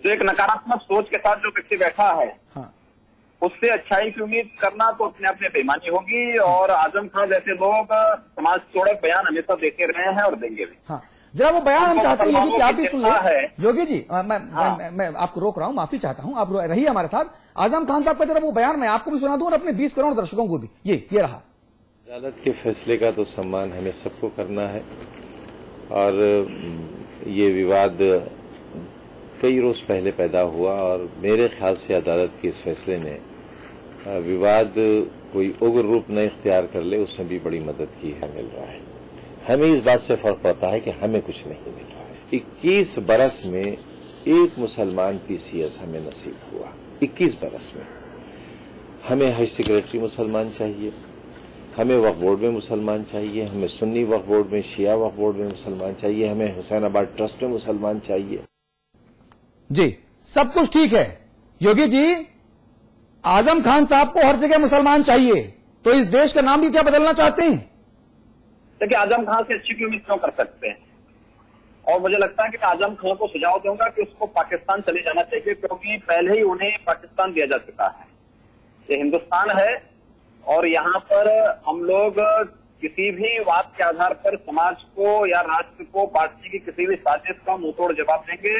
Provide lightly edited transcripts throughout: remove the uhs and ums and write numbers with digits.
जो एक नकारात्मक सोच के साथ जो व्यक्ति बैठा है, हाँ, उससे अच्छाई की उम्मीद करना तो अपने आप में बेईमानी होगी। और आजम खान जैसे लोग समाज तोड़क बयान हमेशा देते रहे हैं और देंगे भी। हाँ, जरा वो बयान हम चाहते हैं योगी जी, आप भी सुन लें। योगी जी, मैं आपको रोक रहा हूं, माफी चाहता हूं, आप रहिए हमारे साथ। आजम खान साहब का जरा वो बयान मैं आपको भी सुना दूं और अपने 20 करोड़ दर्शकों को भी। ये रहा। अदालत के फैसले का तो सम्मान हमें सबको करना है और ये विवाद कई रोज पहले पैदा हुआ और मेरे ख्याल से अदालत के इस फैसले ने विवाद कोई उग्र रूप न इख्तियार कर ले, उसमें भी बड़ी मदद की है, मिल रहा है। हमें इस बात से फर्क पड़ता है कि हमें कुछ नहीं मिल रहा है। 21 बरस में एक मुसलमान पीसीएस हमें नसीब हुआ। 21 बरस में हमें हाई सेक्रेटरी मुसलमान चाहिए, हमें वक्फ बोर्ड में मुसलमान चाहिए, हमें सुन्नी वक्फ बोर्ड में, शिया वक्फ बोर्ड में मुसलमान चाहिए, हमें हुसैनाबाद ट्रस्ट में मुसलमान चाहिए। जी, सब कुछ ठीक है योगी जी। आजम खान साहब को हर जगह मुसलमान चाहिए, तो इस देश का नाम भी क्या बदलना चाहते हैं? देखिए, आजम खान से अच्छी की उम्मीद क्यों कर सकते हैं? और मुझे लगता है कि आजम खान को सुझाव दूंगा कि उसको पाकिस्तान चले जाना चाहिए, क्योंकि पहले ही उन्हें पाकिस्तान दिया जा चुका है। ये हिंदुस्तान है और यहाँ पर हम लोग किसी भी बात के आधार पर समाज को या राष्ट्र को बांटने की किसी भी साजिश का मुंहतोड़ जवाब देंगे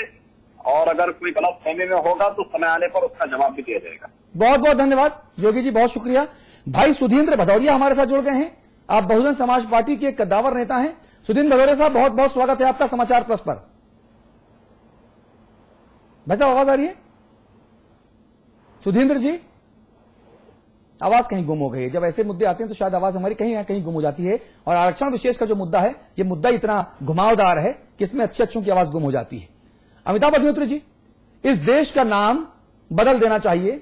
और अगर कोई गलत फहमी में होगा तो समय आने पर उसका जवाब भी दिया जाएगा। बहुत बहुत धन्यवाद योगी जी, बहुत शुक्रिया। भाई सुधींद्र भदौरिया हमारे साथ जुड़ गए हैं। आप बहुजन समाज पार्टी के कद्दावर नेता हैं। सुधींद्र भदौरिया साहब, बहुत बहुत स्वागत है आपका समाचार प्लस पर। भाई साहब, आवाज आ रही है? सुधींद्र जी, आवाज कहीं गुम हो गई है। जब ऐसे मुद्दे आते हैं तो शायद आवाज हमारी कहीं ना कहीं गुम हो जाती है। और आरक्षण विशेष का जो मुद्दा है, ये मुद्दा इतना घुमावदार है कि इसमें अच्छों की आवाज गुम हो जाती है। अमिताभ अग्निहोत्री जी, इस देश का नाम बदल देना चाहिए।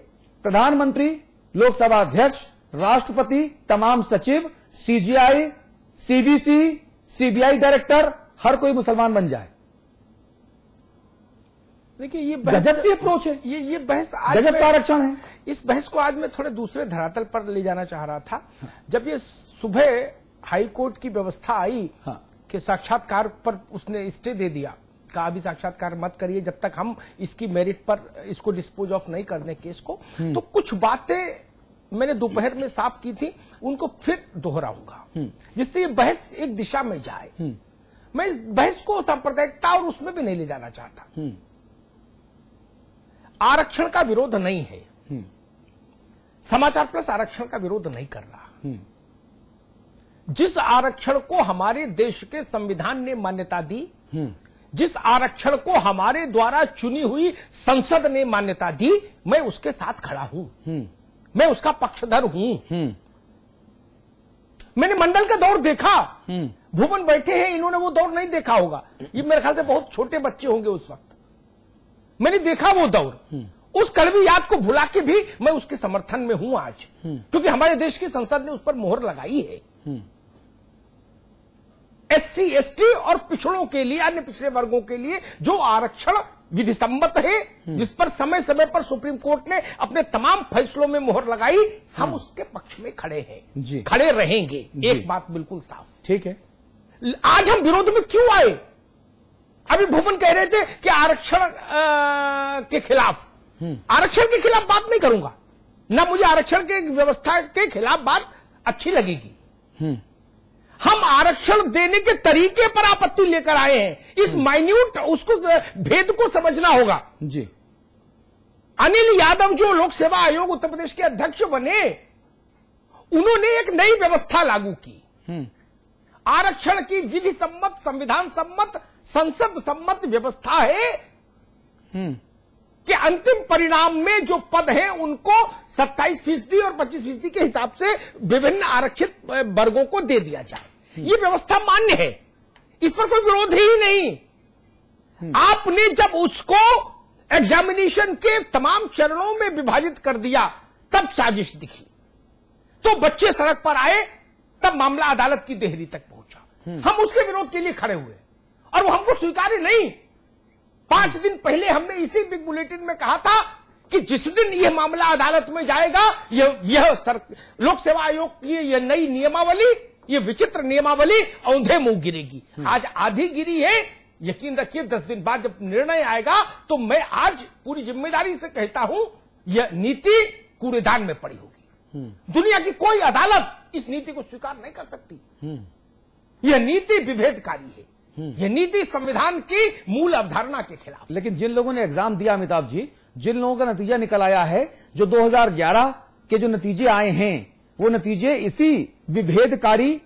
प्रधानमंत्री, लोकसभा अध्यक्ष, राष्ट्रपति, तमाम सचिव, सीजीआई, सीवीसी, सीबीआई डायरेक्टर, हर कोई मुसलमान बन जाए। देखिए, ये गजब सी अप्रोच है। ये बहस आज गजब का आरक्षण है। इस बहस को आज मैं थोड़े दूसरे धरातल पर ले जाना चाह रहा था। जब ये सुबह हाई कोर्ट की व्यवस्था आई कि साक्षात्कार पर उसने स्टे दे दिया, कहा अभी साक्षात्कार मत करिए जब तक हम इसकी मेरिट पर इसको डिस्पोज ऑफ नहीं कर दें केस को, तो कुछ बातें मैंने दोपहर में साफ की थी, उनको फिर दोहराऊंगा जिससे ये बहस एक दिशा में जाए। मैं इस बहस को सांप्रदायिकता और उसमें भी नहीं ले जाना चाहता। आरक्षण का विरोध नहीं है, समाचार प्लस आरक्षण का विरोध नहीं कर रहा। जिस आरक्षण को हमारे देश के संविधान ने मान्यता दी, जिस आरक्षण को हमारे द्वारा चुनी हुई संसद ने मान्यता दी, मैं उसके साथ खड़ा हूं। मैं उसका पक्षधर हूं। मैंने मंडल का दौर देखा। भुवन बैठे हैं, इन्होंने वो दौर नहीं देखा होगा। ये मेरे ख्याल से बहुत छोटे बच्चे होंगे उस वक्त। मैंने देखा वो दौर। उस कड़वी याद को भुला के भी मैं उसके समर्थन में हूं आज, क्योंकि हमारे देश की संसद ने उस पर मोहर लगाई है। एससी, एसटी और पिछड़ों के लिए, अन्य पिछड़े वर्गों के लिए जो आरक्षण विधिसम्मत है, जिस पर समय समय पर सुप्रीम कोर्ट ने अपने तमाम फैसलों में मोहर लगाई, हम उसके पक्ष में खड़े हैं, खड़े रहेंगे। एक बात बिल्कुल साफ, ठीक है। आज हम विरोध में क्यों आए? अभी भुवन कह रहे थे कि आरक्षण के खिलाफ, आरक्षण के खिलाफ बात नहीं करूंगा, ना मुझे आरक्षण के व्यवस्था के खिलाफ बात अच्छी लगेगी। हम आरक्षण देने के तरीके पर आपत्ति लेकर आए हैं। इस माइन्यूट उसको भेद को समझना होगा जी। अनिल यादव जो लोक सेवा आयोग उत्तर प्रदेश के अध्यक्ष बने, उन्होंने एक नई व्यवस्था लागू की। आरक्षण की विधि सम्मत, संविधान सम्मत, संसद सम्मत व्यवस्था है कि अंतिम परिणाम में जो पद हैं उनको 27% और 25% के हिसाब से विभिन्न आरक्षित वर्गों को दे दिया जाए। ये व्यवस्था मान्य है, इस पर कोई विरोध ही नहीं। आपने जब उसको एग्जामिनेशन के तमाम चरणों में विभाजित कर दिया, तब साजिश दिखी, तो बच्चे सड़क पर आए, तब मामला अदालत की देहरी तक पहुंचा। हम उसके विरोध के लिए खड़े हुए और वो हमको स्वीकार्य नहीं। 5 दिन पहले हमने इसी बिग बुलेटिन में कहा था कि जिस दिन यह मामला अदालत में जाएगा, यह लोक सेवा आयोग की यह नई नियमावली, ये विचित्र नियमावली औंधे मुंह गिरेगी। आज आधी गिरी है, यकीन रखिए 10 दिन बाद जब निर्णय आएगा तो मैं आज पूरी जिम्मेदारी से कहता हूं यह नीति कूड़ेदान में पड़ी होगी। दुनिया की कोई अदालत इस नीति को स्वीकार नहीं कर सकती। यह नीति विभेदकारी है। यह नीति संविधान की मूल अवधारणा के खिलाफ। लेकिन जिन लोगों ने एग्जाम दिया अमिताभ जी, जिन लोगों का नतीजा निकल आया है, जो 2011 के जो नतीजे आए हैं, वो नतीजे इसी विभेदकारी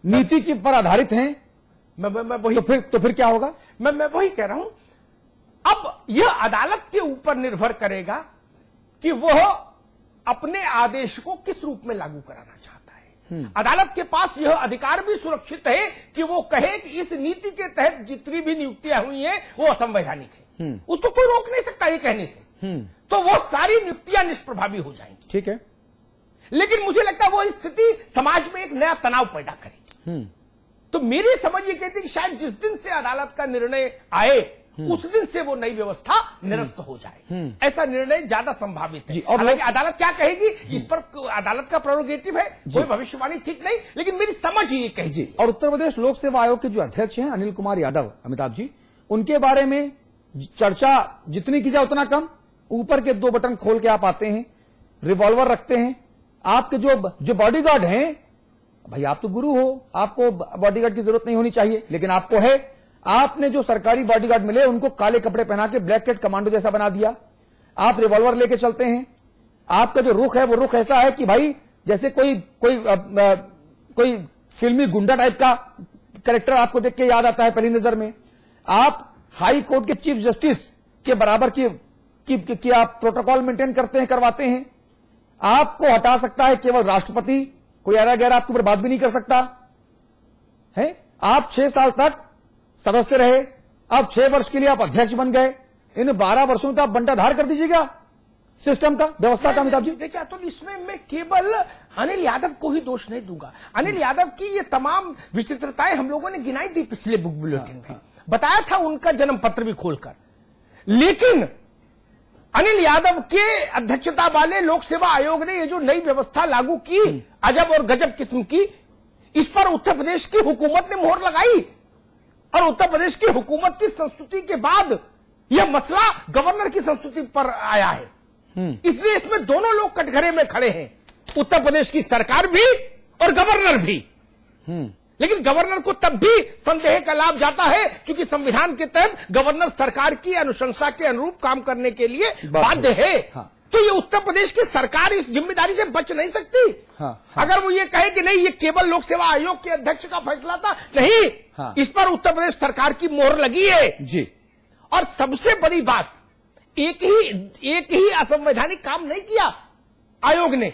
नीति के पर आधारित हैं। मैं वही तो फिर क्या होगा? मैं वही कह रहा हूं। अब यह अदालत के ऊपर निर्भर करेगा कि वह अपने आदेश को किस रूप में लागू कराना चाहता है। अदालत के पास यह अधिकार भी सुरक्षित है कि वो कहे कि इस नीति के तहत जितनी भी नियुक्तियां हुई हैं वो असंवैधानिक है। उसको कोई रोक नहीं सकता ये कहने से। तो वो सारी नियुक्तियां निष्प्रभावी हो जाएंगी। ठीक है। लेकिन मुझे लगता है वो स्थिति समाज में एक नया तनाव पैदा करेगी। तो मेरी समझ ये कहती है कि शायद जिस दिन से अदालत का निर्णय आए उस दिन से वो नई व्यवस्था निरस्त हो जाए। ऐसा निर्णय ज्यादा संभावित है। और अदालत क्या कहेगी इस पर अदालत का प्रोरोगेटिव है, कोई भविष्यवाणी ठीक नहीं, लेकिन मेरी समझ ये कहेगी। और उत्तर प्रदेश लोक सेवा आयोग के जो अध्यक्ष हैं अनिल कुमार यादव, अमिताभ जी, उनके बारे में चर्चा जितनी की जाए उतना कम। ऊपर के 2 बटन खोल के आप आते हैं, रिवॉल्वर रखते हैं। आपके जो बॉडीगार्ड हैं, भाई आप तो गुरु हो, आपको बॉडीगार्ड की जरूरत नहीं होनी चाहिए, लेकिन आपको है। आपने जो सरकारी बॉडीगार्ड मिले उनको काले कपड़े पहना के ब्लैक कैट कमांडो जैसा बना दिया। आप रिवॉल्वर लेके चलते हैं। आपका जो रुख है वो रुख ऐसा है कि भाई जैसे कोई फिल्मी गुंडा टाइप का कैरेक्टर आपको देख के याद आता है पहली नजर में। आप हाई कोर्ट के चीफ जस्टिस के बराबर की आप प्रोटोकॉल मेंटेन करते हैं, करवाते हैं। आपको हटा सकता है केवल राष्ट्रपति, कोई ऐरा गैर आपके ऊपर बात भी नहीं कर सकता है। आप 6 साल तक सदस्य रहे, अब 6 वर्ष के लिए आप अध्यक्ष बन गए। इन 12 वर्षों तक आप बंटाधार कर दीजिएगा सिस्टम का, व्यवस्था का। अमिताभ जी देखिए, तो इसमें मैं केवल अनिल यादव को ही दोष नहीं दूंगा। अनिल यादव की ये तमाम विचित्रताएं हम लोगों ने गिनाई दी पिछले बुक बुलेटिन में, बताया था उनका जन्म पत्र भी खोलकर। लेकिन अनिल यादव के अध्यक्षता वाले लोक सेवा आयोग ने ये जो नई व्यवस्था लागू की, अजब और गजब किस्म की, इस पर उत्तर प्रदेश की हुकूमत ने मोहर लगाई। और उत्तर प्रदेश की हुकूमत की संस्तुति के बाद यह मसला गवर्नर की संस्तुति पर आया है। इसलिए इसमें दोनों लोग कटघरे में खड़े हैं, उत्तर प्रदेश की सरकार भी और गवर्नर भी। लेकिन गवर्नर को तब भी संदेह का लाभ जाता है क्योंकि संविधान के तहत गवर्नर सरकार की अनुशंसा के अनुरूप काम करने के लिए बाध्य है। हाँ। तो ये उत्तर प्रदेश की सरकार इस जिम्मेदारी से बच नहीं सकती। हाँ। अगर वो ये कहे कि नहीं ये केवल लोक सेवा आयोग के अध्यक्ष का फैसला था, नहीं। हाँ। इस पर उत्तर प्रदेश सरकार की मोहर लगी है जी। और सबसे बड़ी बात, एक ही असंवैधानिक काम नहीं किया आयोग ने।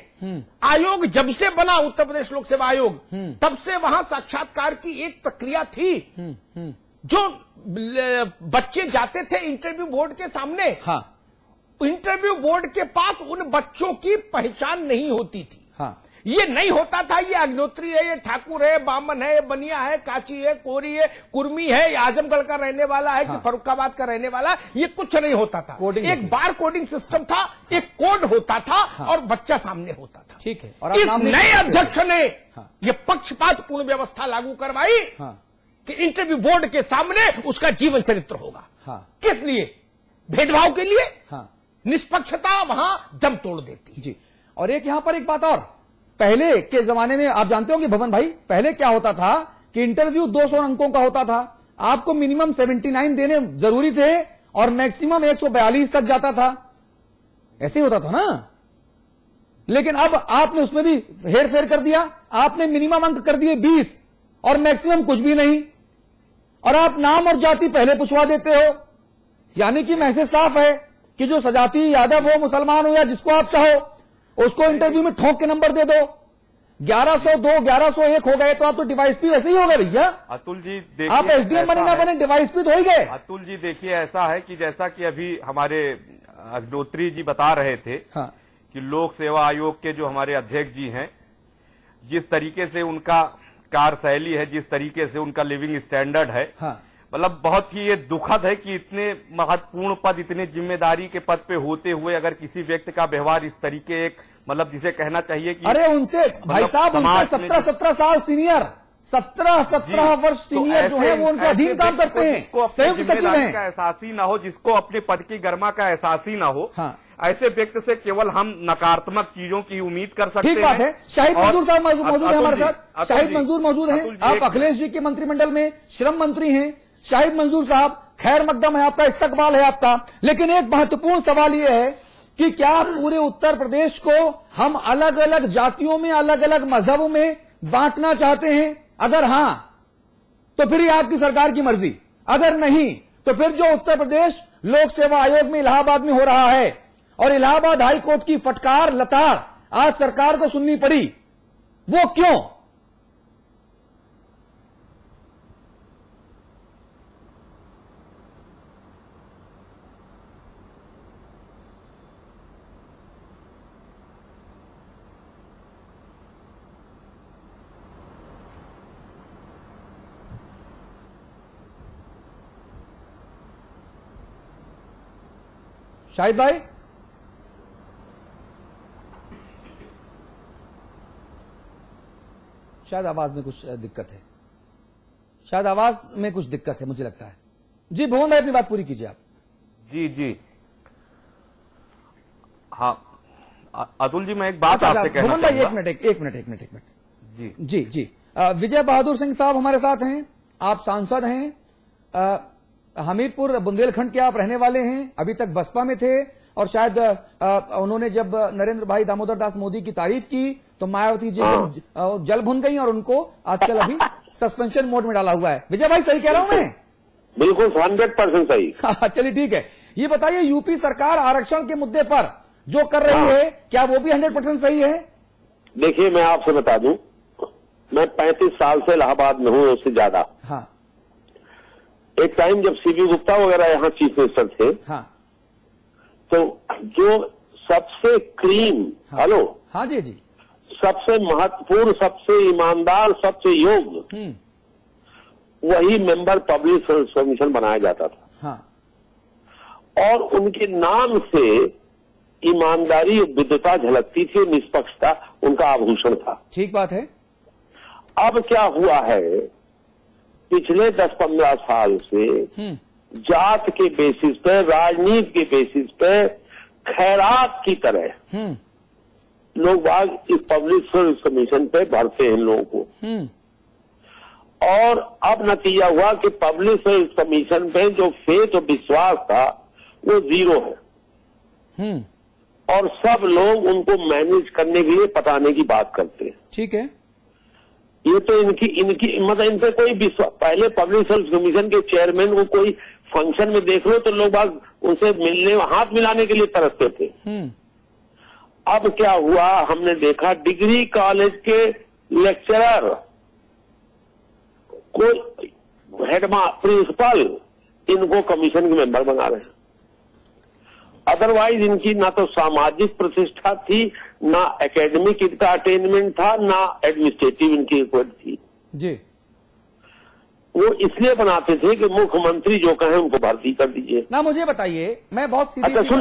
आयोग जब से बना उत्तर प्रदेश लोक सेवा आयोग, तब से वहां साक्षात्कार की एक प्रक्रिया थी। जो बच्चे जाते थे इंटरव्यू बोर्ड के सामने, हाँ। इंटरव्यू बोर्ड के पास उन बच्चों की पहचान नहीं होती थी। हाँ। ये नहीं होता था ये अग्निहोत्री है, ये ठाकुर है, बामन है, बनिया है, काची है, कोरी है, कुर्मी है, ये आजमगढ़ का रहने वाला है। हाँ। कि फर्रुखाबाद का रहने वाला, ये कुछ नहीं होता था। एक बार कोडिंग सिस्टम था, एक कोड होता था। हाँ। और बच्चा सामने होता था। ठीक है। और इस नए अध्यक्ष ने ये पक्षपातपूर्ण व्यवस्था लागू करवाई। हाँ। कि इंटरव्यू बोर्ड के सामने उसका जीवन चरित्र होगा। हाँ। किस लिए? भेदभाव के लिए। हाँ। निष्पक्षता वहां दम तोड़ देती जी। और एक यहां पर एक बात और, पहले के जमाने में आप जानते होंगे भवन भाई, पहले क्या होता था कि इंटरव्यू 200 अंकों का होता था। आपको मिनिमम 79 देने जरूरी थे और मैक्सिमम 142 तक जाता था। ऐसे ही होता था ना। लेकिन अब आपने उसमें भी हेर फेर कर दिया। आपने मिनिमम अंक कर दिए 20 और मैक्सिमम कुछ भी नहीं। और आप नाम और जाति पहले पूछवा देते हो। यानी कि मैसेज साफ है कि जो सजाती यादव हो, मुसलमान हो या जिसको आप चाहो, उसको इंटरव्यू में ठोक के नंबर दे दो। 1102, 1101 हो गए तो आप तो डिवाइस पी वैसे ही हो गए भैया। अतुल जी देखिए, आप एसडीएम बने ना बने डिवाइस पी तो हो ही गए। अतुल जी देखिए, ऐसा है कि जैसा कि अभी हमारे अग्निहोत्री जी बता रहे थे। हाँ। कि लोक सेवा आयोग के जो हमारे अध्यक्ष जी हैं, जिस तरीके से उनका कार्यशैली है, जिस तरीके से उनका लिविंग स्टैंडर्ड है, हाँ। मतलब बहुत ही ये दुखद है कि इतने महत्वपूर्ण पद, इतने जिम्मेदारी के पद पे होते हुए अगर किसी व्यक्ति का व्यवहार इस तरीके, एक मतलब जिसे कहना चाहिए कि अरे उनसे भाई साहब 17 साल सीनियर, 17 वर्ष सीनियर जो है वो उनके अधीन काम करते हैं, संयुक्त सचिव हैं। का एहसास ही ना हो, जिसको अपने पद की गरिमा का एहसास ही ना हो, हाँ। ऐसे व्यक्ति से केवल हम नकारात्मक चीजों की उम्मीद कर सकते हैं। ठीक बात है। शाहिद मंजूर साहब मौजूद है हमारे साथ, शाहिद मंजूर मौजूद हैं। आप अखिलेश जी के मंत्रिमंडल में श्रम मंत्री हैं। शाहिद मंजूर साहब, खैर मकदम है आपका, इस्तकबाल है आपका, लेकिन एक महत्वपूर्ण सवाल यह है कि क्या पूरे उत्तर प्रदेश को हम अलग अलग जातियों में, अलग अलग मजहबों में बांटना चाहते हैं? अगर हां तो फिर ये आपकी सरकार की मर्जी, अगर नहीं तो फिर जो उत्तर प्रदेश लोक सेवा आयोग में इलाहाबाद में हो रहा है और इलाहाबाद हाई कोर्ट की फटकार लताड़ आज सरकार को सुननी पड़ी, वो क्यों? शाहिद भाई, शायद आवाज में कुछ दिक्कत है, शायद आवाज में कुछ दिक्कत है मुझे लगता है। जी भुवन भाई, अपनी बात पूरी कीजिए आप। जी हाँ अतुल जी, मैं एक बात आपसे कहना भुवन भाई, एक मिनट। जी विजय बहादुर सिंह साहब हमारे साथ हैं, आप सांसद हैं, हमीरपुर बुंदेलखंड के आप रहने वाले हैं, अभी तक बसपा में थे और शायद उन्होंने जब नरेंद्र भाई दामोदर दास मोदी की तारीफ की तो मायावती जी जल भुन गई और उनको आजकल अभी सस्पेंशन मोड में डाला हुआ है। विजय भाई, सही कह रहा हूं मैं? बिल्कुल 100% सही। चलिए ठीक है। ये बताइए, यूपी सरकार आरक्षण के मुद्दे पर जो कर रही है, क्या वो भी 100% सही है? देखिए, मैं आपसे बता दूं, मैं 35 साल से इलाहाबाद में हूं, उससे ज्यादा। हाँ। एक टाइम जब सीबी गुप्ता वगैरह यहाँ चीफ मिनिस्टर थे, हाँ। तो जो सबसे क्लीन, हेलो, हाँ जी, सबसे महत्वपूर्ण, सबसे ईमानदार, सबसे योग्य, वही मेंबर पब्लिक सर्विस कमीशन बनाया जाता था। हाँ। और उनके नाम से ईमानदारी, विद्वता झलकती थी, निष्पक्षता उनका आभूषण था। ठीक बात है। अब क्या हुआ है, पिछले 10-15 साल से जात के बेसिस पे, राजनीति के बेसिस पे, खैरात की तरह लोग बाग इस पब्लिक सर्विस कमीशन पे भरते हैं लोगों को। और अब नतीजा हुआ कि पब्लिक सर्विस कमीशन पे जो फेथ और विश्वास था वो 0 है। और सब लोग उनको मैनेज करने के लिए पटाने की बात करते हैं। ठीक है। ये तो इनकी मतलब इन पे कोई विश्वास, पहले पब्लिक सर्विस कमीशन के चेयरमैन को कोई फंक्शन में देख लो तो लोग बाग उनसे मिलने, हाथ मिलाने के लिए तरसते थे। अब क्या हुआ, हमने देखा डिग्री कॉलेज के लेक्चरर को प्रिंसिपल इनको कमीशन के मेंबर बना रहे हैं। अदरवाइज इनकी ना तो सामाजिक प्रतिष्ठा थी, ना एकेडमिक इनका अटेनमेंट था, ना एडमिनिस्ट्रेटिव इनकी रिक्वायर्ड थी जी। वो इसलिए बनाते थे कि मुख्यमंत्री जो कहें उनको भर्ती कर दीजिए। ना मुझे बताइए, मैं बहुत सीधी अच्छा सुन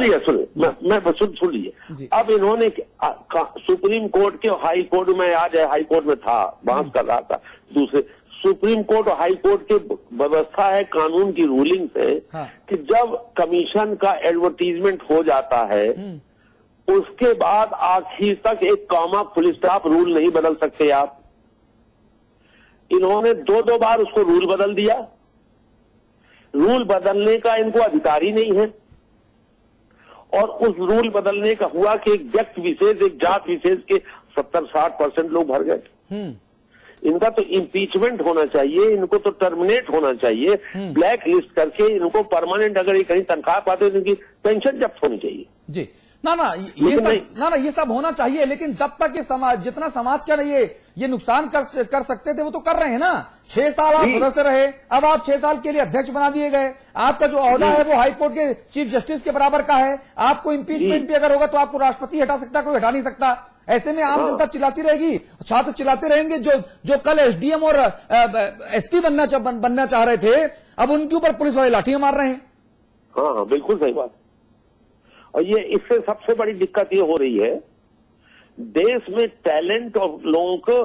लीजिए। अब इन्होंने सुप्रीम कोर्ट के, हाई कोर्ट में, आज हाई कोर्ट में था, बहस कर रहा था, दूसरे सुप्रीम कोर्ट और हाई कोर्ट की व्यवस्था है, कानून की रूलिंग है। हाँ। कि जब कमीशन का एडवर्टीजमेंट हो जाता है उसके बाद आखिर तक एक कॉमा फुल स्टॉप रूल नहीं बदल सकते आप। इन्होंने 2 बार उसको रूल बदल दिया। रूल बदलने का इनको अधिकार ही नहीं है। और उस रूल बदलने का हुआ कि एक व्यक्ति विशेष, एक जात विशेष के 70-60% लोग भर गए। इनका तो इम्पीचमेंट होना चाहिए, इनको तो टर्मिनेट होना चाहिए, ब्लैक लिस्ट करके इनको परमानेंट, अगर ये कहीं तनख्वाह पाते तो इनकी पेंशन जब्त होनी चाहिए। जी। ना ये सब होना चाहिए, लेकिन तब तक ये समाज, जितना समाज का ये नुकसान कर सकते थे वो तो कर रहे हैं ना। 6 साल आप सदस्य रहे, अब आप 6 साल के लिए अध्यक्ष बना दिए गए। आपका जो ओहदा है वो हाई कोर्ट के चीफ जस्टिस के बराबर का है। आपको इम्पीचमेंट भी अगर होगा तो आपको राष्ट्रपति हटा सकता, कोई हटा नहीं सकता। ऐसे में आम जनता चिल्लाती रहेगी, छात्र चिल्लाते रहेंगे। जो कल एसडीएम और एसपी बनना चाह रहे थे, अब उनके ऊपर पुलिस वाले लाठियां मार रहे हैं। हाँ, बिल्कुल सही बात। और ये इससे सबसे बड़ी दिक्कत ये हो रही है देश में टैलेंट और लोगों को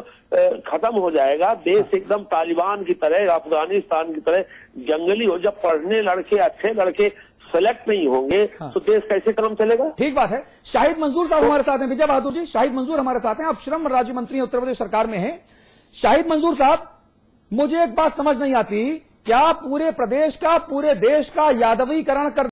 खत्म हो जाएगा। देश एकदम तालिबान की तरह, अफगानिस्तान की तरह जंगली हो। जब पढ़ने लड़के, अच्छे लड़के सेलेक्ट नहीं होंगे तो देश कैसे काम चलेगा? ठीक बात है। शाहिद मंजूर साहब हमारे साथ हैं। विजय बहादुर जी, शाहिद मंजूर हमारे साथ हैं। आप श्रम राज्य मंत्री उत्तर प्रदेश सरकार में हैं। शाहिद मंजूर साहब, मुझे एक बात समझ नहीं आती, क्या पूरे प्रदेश का, पूरे देश का यादवीकरण कर